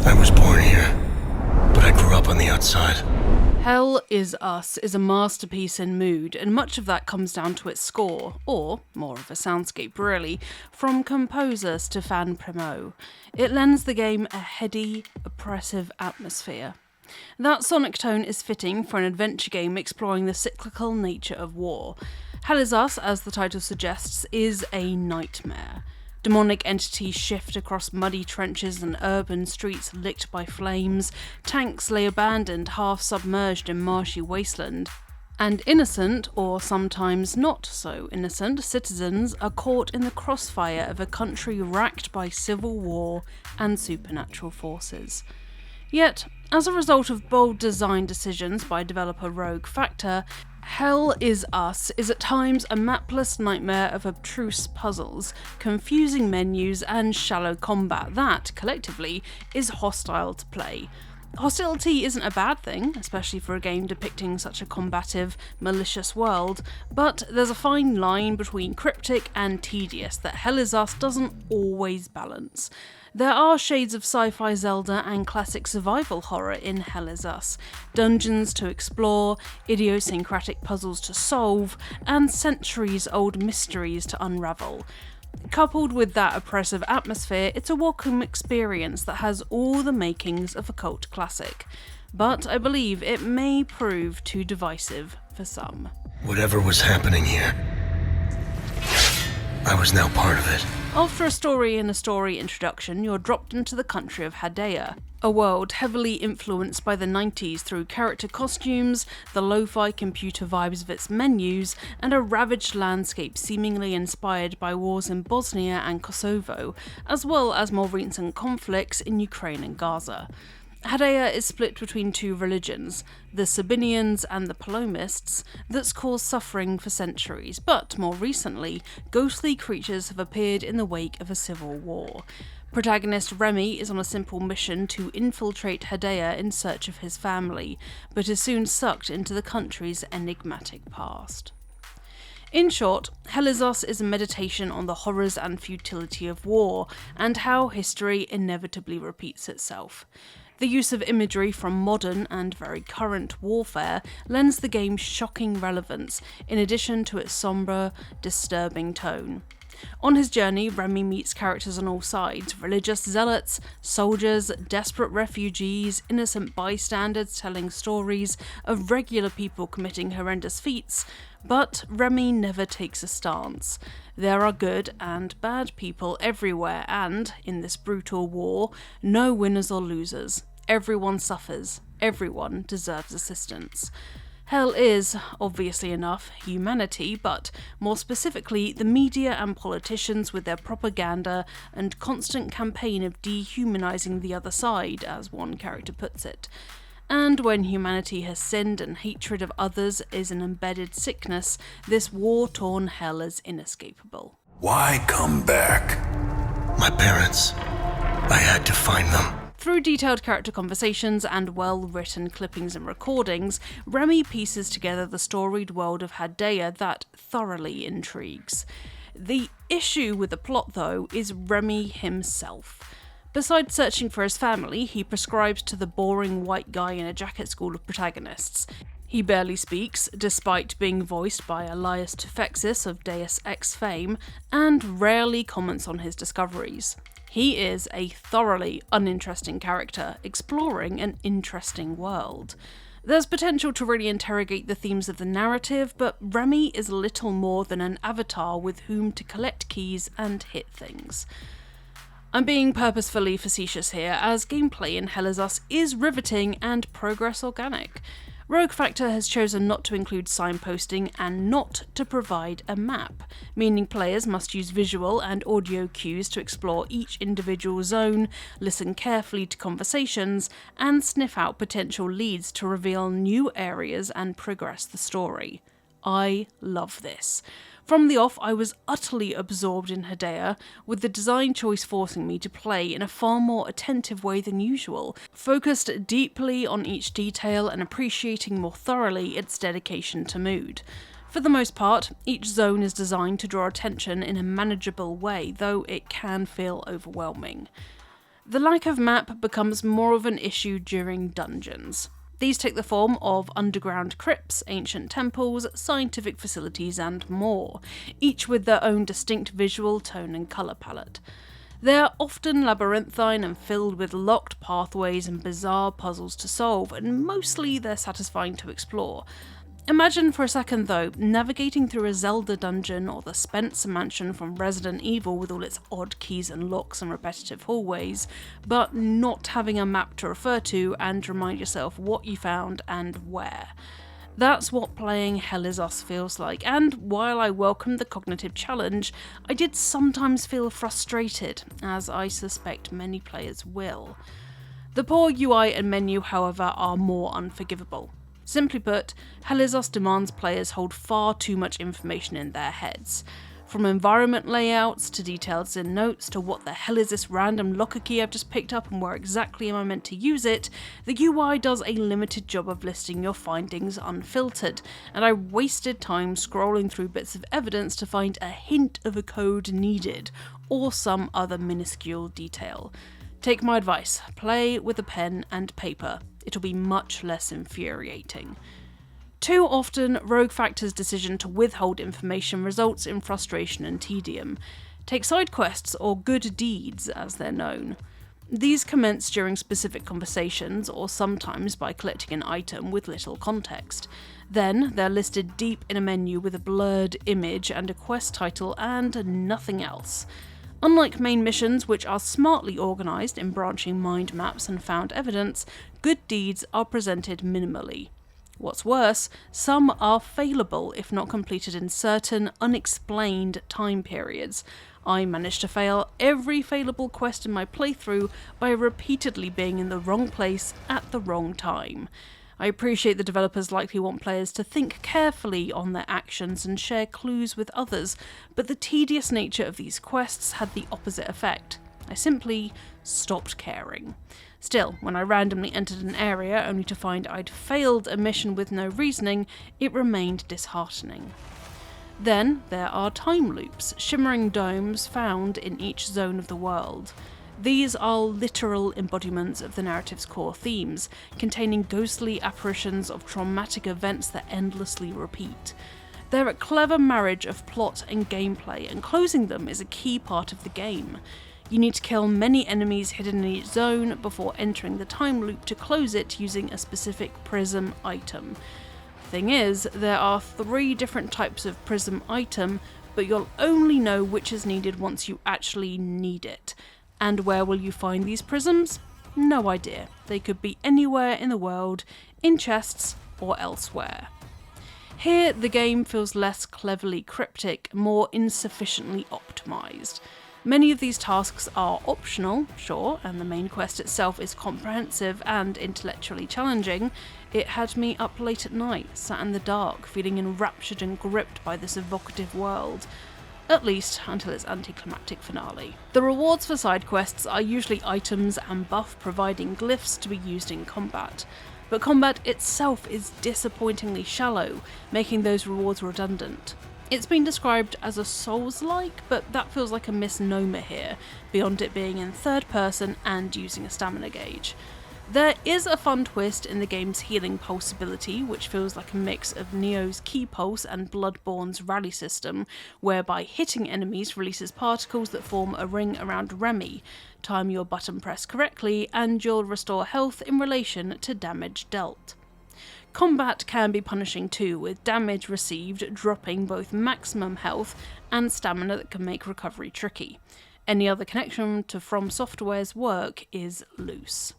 I was born here, but I grew up on the outside. Hell Is Us is a masterpiece in mood, and much of that comes down to its score, or more of a soundscape really, from composer Stéphane Primeau. It lends the game a heady, oppressive atmosphere. That sonic tone is fitting for an adventure game exploring the cyclical nature of war. Hell Is Us, as the title suggests, is a nightmare. Demonic entities shift across muddy trenches and urban streets licked by flames, tanks lay abandoned, half submerged in marshy wasteland, and innocent, or sometimes not so innocent, citizens are caught in the crossfire of a country racked by civil war and supernatural forces. Yet, as a result of bold design decisions by developer Rogue Factor, Hell Is Us is at times a mapless nightmare of obtruse puzzles, confusing menus, and shallow combat that, collectively, is hostile to play. Hostility isn't a bad thing, especially for a game depicting such a combative, malicious world, but there's a fine line between cryptic and tedious that Hell Is Us doesn't always balance. There are shades of sci-fi Zelda and classic survival horror in Hell Is Us, dungeons to explore, idiosyncratic puzzles to solve, and centuries-old mysteries to unravel. Coupled with that oppressive atmosphere, it's a welcome experience that has all the makings of a cult classic. But I believe it may prove too divisive for some. Whatever was happening here, I was now part of it. After a story and a story introduction, you're dropped into the country of Hadea, a world heavily influenced by the 90s through character costumes, the lo-fi computer vibes of its menus, and a ravaged landscape seemingly inspired by wars in Bosnia and Kosovo, as well as more recent conflicts in Ukraine and Gaza. Hadea is split between two religions, the Sabinians and the Palomists, that's caused suffering for centuries, but more recently, ghostly creatures have appeared in the wake of a civil war. Protagonist Remy is on a simple mission to infiltrate Hadea in search of his family, but is soon sucked into the country's enigmatic past. In short, Hell Is Us is a meditation on the horrors and futility of war, and how history inevitably repeats itself. The use of imagery from modern and very current warfare lends the game shocking relevance, in addition to its sombre, disturbing tone. On his journey, Remy meets characters on all sides: religious zealots, soldiers, desperate refugees, innocent bystanders telling stories of regular people committing horrendous feats, but Remy never takes a stance. There are good and bad people everywhere, and, in this brutal war, no winners or losers. Everyone suffers. Everyone deserves assistance. Hell is, obviously enough, humanity, but more specifically the media and politicians with their propaganda and constant campaign of dehumanizing the other side, as one character puts it. And when humanity has sinned and hatred of others is an embedded sickness, this war-torn hell is inescapable. Why come back? My parents. I had to find them. Through detailed character conversations and well-written clippings and recordings, Remy pieces together the storied world of Hadea that thoroughly intrigues. The issue with the plot, though, is Remy himself. Besides searching for his family, he prescribes to the boring white guy in a jacket school of protagonists. He barely speaks, despite being voiced by Elias Tufexis of Deus Ex fame, and rarely comments on his discoveries. He is a thoroughly uninteresting character, exploring an interesting world. There's potential to really interrogate the themes of the narrative, but Remy is little more than an avatar with whom to collect keys and hit things. I'm being purposefully facetious here, as gameplay in Hell Is Us is riveting and progress organic. Rogue Factor has chosen not to include signposting and not to provide a map, meaning players must use visual and audio cues to explore each individual zone, listen carefully to conversations, and sniff out potential leads to reveal new areas and progress the story. I love this. From the off, I was utterly absorbed in Hadea, with the design choice forcing me to play in a far more attentive way than usual, focused deeply on each detail and appreciating more thoroughly its dedication to mood. For the most part, each zone is designed to draw attention in a manageable way, though it can feel overwhelming. The lack of map becomes more of an issue during dungeons. These take the form of underground crypts, ancient temples, scientific facilities, and more, each with their own distinct visual tone and colour palette. They are often labyrinthine and filled with locked pathways and bizarre puzzles to solve, and mostly they're satisfying to explore. Imagine for a second though, navigating through a Zelda dungeon or the Spencer mansion from Resident Evil with all its odd keys and locks and repetitive hallways, but not having a map to refer to and remind yourself what you found and where. That's what playing Hell Is Us feels like, and while I welcomed the cognitive challenge, I did sometimes feel frustrated, as I suspect many players will. The poor UI and menu, however, are more unforgivable. Simply put, Hell Is Us demands players hold far too much information in their heads. From environment layouts, to details in notes, to what the hell is this random locker key I've just picked up and where exactly am I meant to use it, the UI does a limited job of listing your findings unfiltered, and I wasted time scrolling through bits of evidence to find a hint of a code needed, or some other minuscule detail. Take my advice, play with a pen and paper. It'll be much less infuriating. Too often, Rogue Factor's decision to withhold information results in frustration and tedium. Take side quests, or good deeds as they're known. These commence during specific conversations, or sometimes by collecting an item with little context. Then, they're listed deep in a menu with a blurred image and a quest title and nothing else. Unlike main missions, which are smartly organised in branching mind maps and found evidence, good deeds are presented minimally. What's worse, some are failable if not completed in certain, unexplained time periods. I managed to fail every failable quest in my playthrough by repeatedly being in the wrong place at the wrong time. I appreciate the developers likely want players to think carefully on their actions and share clues with others, but the tedious nature of these quests had the opposite effect. I simply stopped caring. Still, when I randomly entered an area only to find I'd failed a mission with no reasoning, it remained disheartening. Then there are time loops, shimmering domes found in each zone of the world. These are literal embodiments of the narrative's core themes, containing ghostly apparitions of traumatic events that endlessly repeat. They're a clever marriage of plot and gameplay, and closing them is a key part of the game. You need to kill many enemies hidden in each zone before entering the time loop to close it using a specific prism item. Thing is, there are 3 different types of prism item, but you'll only know which is needed once you actually need it. And where will you find these prisms? No idea. They could be anywhere in the world, in chests or elsewhere. Here, the game feels less cleverly cryptic, more insufficiently optimised. Many of these tasks are optional, sure, and the main quest itself is comprehensive and intellectually challenging. It had me up late at night, sat in the dark, feeling enraptured and gripped by this evocative world. At least until its anticlimactic finale. The rewards for side quests are usually items and buff providing glyphs to be used in combat, but combat itself is disappointingly shallow, making those rewards redundant. It's been described as a Souls-like, but that feels like a misnomer here, beyond it being in third person and using a stamina gauge. There is a fun twist in the game's healing pulse ability, which feels like a mix of Neo's Key Pulse and Bloodborne's Rally system, whereby hitting enemies releases particles that form a ring around Remy. Time your button press correctly, and you'll restore health in relation to damage dealt. Combat can be punishing too, with damage received dropping both maximum health and stamina that can make recovery tricky. Any other connection to From Software's work is loose.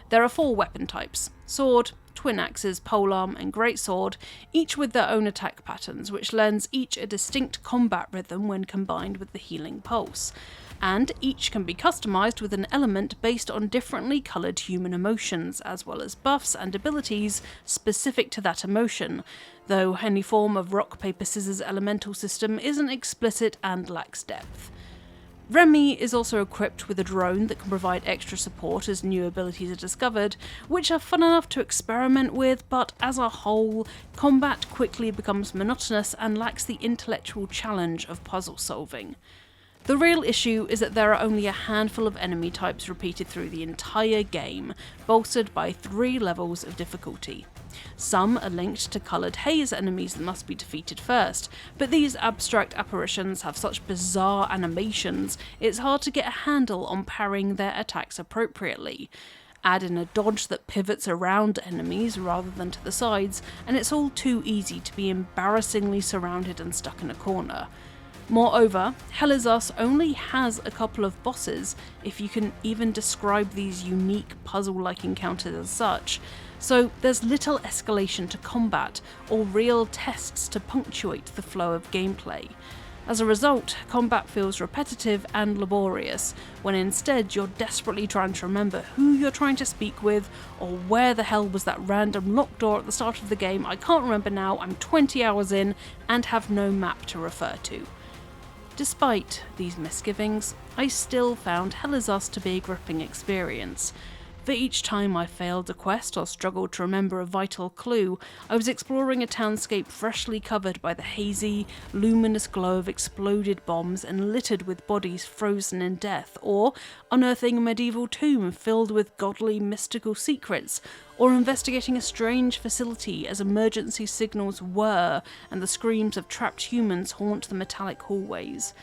There are 4 weapon types: sword, twin axes, polearm, and greatsword, each with their own attack patterns, which lends each a distinct combat rhythm when combined with the healing pulse. And each can be customised with an element based on differently coloured human emotions, as well as buffs and abilities specific to that emotion, though any form of rock, paper, scissors elemental system isn't explicit and lacks depth. Remy is also equipped with a drone that can provide extra support as new abilities are discovered, which are fun enough to experiment with, but as a whole, combat quickly becomes monotonous and lacks the intellectual challenge of puzzle solving. The real issue is that there are only a handful of enemy types repeated through the entire game, bolstered by 3 levels of difficulty. Some are linked to coloured haze enemies that must be defeated first, but these abstract apparitions have such bizarre animations, it's hard to get a handle on parrying their attacks appropriately. Add in a dodge that pivots around enemies rather than to the sides, and it's all too easy to be embarrassingly surrounded and stuck in a corner. Moreover, Hell Is Us only has a couple of bosses, if you can even describe these unique puzzle-like encounters as such, so there's little escalation to combat or real tests to punctuate the flow of gameplay. As a result, combat feels repetitive and laborious, when instead you're desperately trying to remember who you're trying to speak with, or where the hell was that random locked door at the start of the game. I can't remember now, I'm 20 hours in and have no map to refer to. Despite these misgivings, I still found Hell Is Us to be a gripping experience. For each time I failed a quest or struggled to remember a vital clue, I was exploring a townscape freshly covered by the hazy, luminous glow of exploded bombs and littered with bodies frozen in death, or unearthing a medieval tomb filled with godly mystical secrets, or investigating a strange facility as emergency signals whir and the screams of trapped humans haunt the metallic hallways.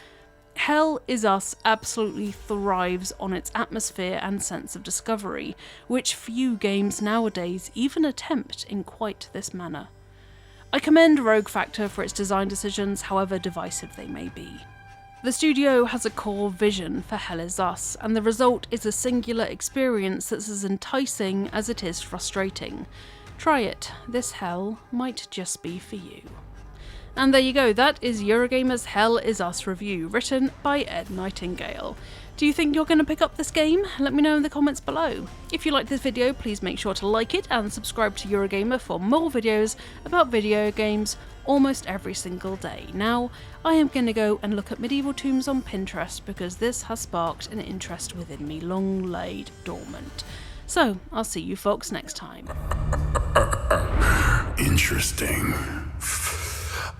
Hell Is Us absolutely thrives on its atmosphere and sense of discovery, which few games nowadays even attempt in quite this manner. I commend Rogue Factor for its design decisions, however divisive they may be. The studio has a core vision for Hell Is Us, and the result is a singular experience that's as enticing as it is frustrating. Try it, this hell might just be for you. And there you go, that is Eurogamer's Hell Is Us review, written by Ed Nightingale. Do you think you're going to pick up this game? Let me know in the comments below. If you liked this video, please make sure to like it and subscribe to Eurogamer for more videos about video games almost every single day. Now, I am going to go and look at medieval tombs on Pinterest because this has sparked an interest within me long laid dormant. So, I'll see you folks next time. Interesting.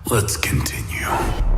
Let's continue.